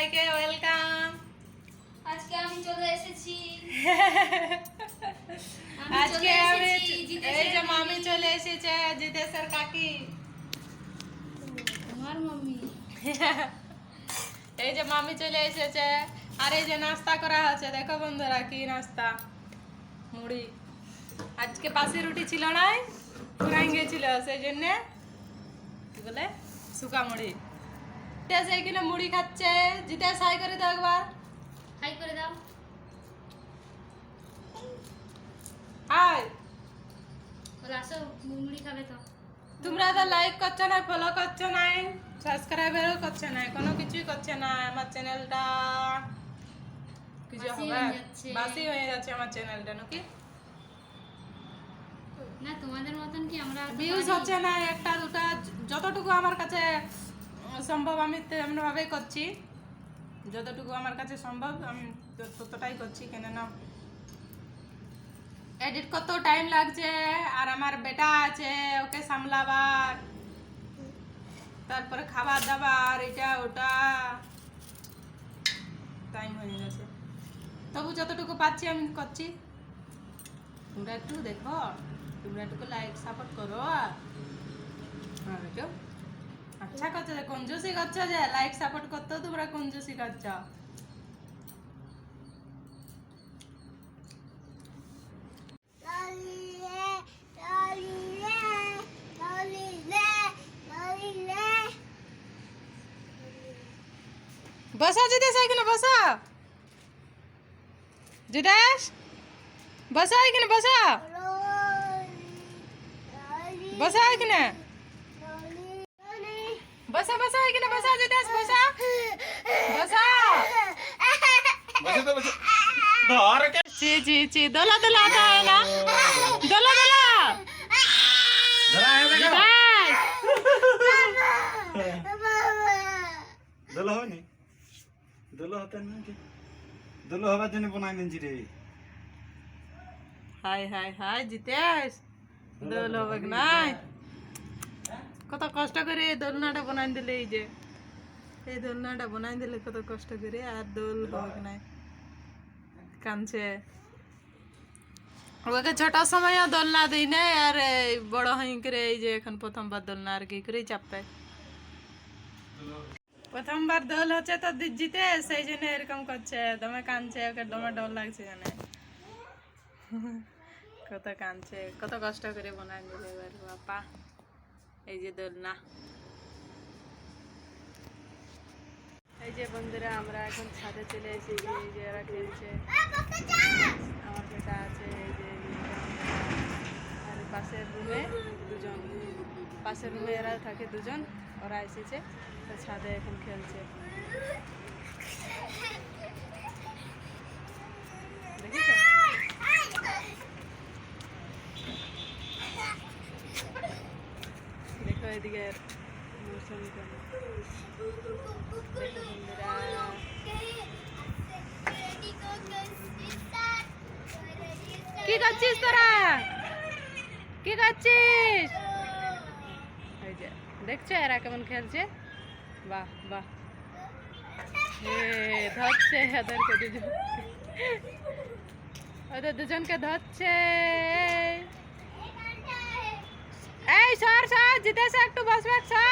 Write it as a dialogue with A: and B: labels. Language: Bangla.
A: সবাইকে ওয়েলকাম।
B: আজকে আমি চলে এসেছি
A: আজকে আমি এই যে মামি চলে এসেছে, জিতেশের কাকি।
B: তোমার মাম্মি
A: এই যে মামি চলে এসেছে, আর এই যে নাস্তা করা হচ্ছে। দেখো বন্ধুরা কি নাস্তা, মুড়ি। আজকে বাসি রুটি ছিল নাই, পুরাই গেছিল, সেই জন্যে কি বলে শুকা মুড়ি। জিতেশ এইখানে মুড়ি খাচ্ছে। জিতেশ হাই করে দাও একবার।
B: হাই করে দাও।
A: হাই।
B: বলে আসো মুড়ি খাবে তো।
A: তোমরা তো লাইক করছো না, ফলো করছো না, সাবস্ক্রাইবারও করছো না, কোনো কিছুই করছে না। আমার চ্যানেলটা কিছু হবে বাসি হয়ে যাচ্ছে আমার চ্যানেলটা নাকি।
B: না তোমাদের মতন কি আমরা
A: ভিউজ হচ্ছে না, একটা দুটা, যতটুকু আমার কাছে সম্ভব আমি তেমনভাবেই করছি। যতটুকু আমার কাছে সম্ভব আমি ততটাই করছি। কেন না এডিট করতে টাইম লাগছে, আর আমার বেটা আছে, ওকে সামলাবার, তারপরে খাবার দাবার, এটা ওটা, টাইম হয়ে গেছে। তবু যতটুকু পাচ্ছি আমি করছি। তোমরা একটু দেখো, তোমরা একটু লাইক সাপোর্ট করো। কেউ আচ্ছা করছো যে কঞ্জুসি করছো, যে লাইক সাপোর্ট করতেও তোমরা কঞ্জুসি করছো। বসা জিতেশ, এখানে বসা। জিতেশ বসা, এখানে বসা, বসা এখানে, বসা বসা এখানে বসা। জিতেশ বসা, বসা। জি জি জি, দোলা দোলা आता है ना, দোলা দোলা
C: দোলা হয়নি, দোলা হতে না কি, দোলা হবার জন্য বানাই নিয়েছি রে।
A: হাই হাই হাই জিতেশ, দোল হবে নাই। কত কষ্ট করে এই দোলনাটা বানাই দিলে, এই যে এই দোলনাটা বানাই দিলে কত কষ্ট করে, আর দোল হবে নাই। কানছে ওকে ছোট সময় দোলনা দিই নাই, আর বড় হই করে এই যে এখন প্রথমবার দোলনা আর কি করে চাপে। প্রথমবার দোল হচ্ছে তো জিতে, সেই জন্য এরকম করছে, দমে কানছে, ওকে দমে ডর লাগছে জানে। কত কানছে, কত কষ্ট করে বানাই দিলে এবার বাপা। এই যে দোলনা। এই যে বন্ধুরা আমরা এখন ছাদে চলে এসেছি। এই যে ওরা খেলছে, আমার বেটা আছে, এই যে আর পাশের রুমে দুজন, পাশের রুমে এরা থাকে দুজন, ওরা এসেছে তো ছাদে এখন খেলছে। দেখেছ, দেখো এদিকে মৌসুম কেমন। দেখো বন্ধুরা, কি করছিস তোরা, কি করছিস? এই যে দেখছো এরা কেমন খেলছে, বাহ বাহ। ধরছে ওদেরকে দুজন, ওদের দুজনকে ধরছে। এই সর সর, জিতেশ একটু বসবে, সর।